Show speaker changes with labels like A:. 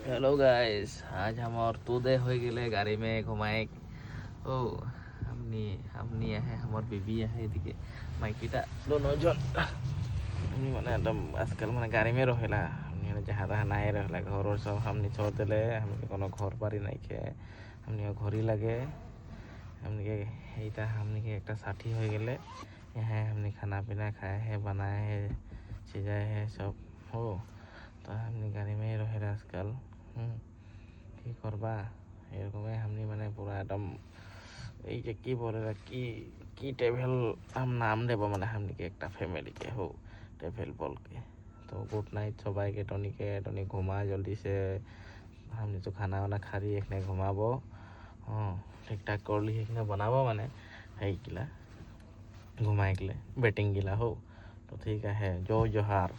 A: Hello guys, आज हम और तूदे हो गए गाड़ी में घुमाए। ओ हमनी हमनी है हमार बीबी है एदिके माइकीटा दोनों जन हमनी माने एकदम आजकल माने गाड़ी में रहेला। हमनी जहाँ तहाँ नाय रहेला, घर और सब हमनी छोड़ देले। हमनी कोनो घर बारी नहीं के, हमनी घरी लगे हमनी के एटा हमनी के एक साथी हो गए। यहाँ हमनी खाना पीना खाए है, बनाए है, चीज़ाए है सब हो। तो हमनी गाड़ी में रहेला आजकल। কি করবা এরকমই हमनी মানে পুরা একদম এই যে কি বলে কি কি ट्रैवल हम नाम देबो মানে हमनी के একটা फैमिली के हो ट्रैवल बोल के। तो गुड नाइट सबाई के टनी घुमा जल्दी से। हमनी तो खाना वाना खा रही एक घुमाबो। हाँ ठीक ठाक कर ली एक बनाबो माने है किला घुमाए के लिए बेटिंग गिला हो। तो ठीक है जो जोहार।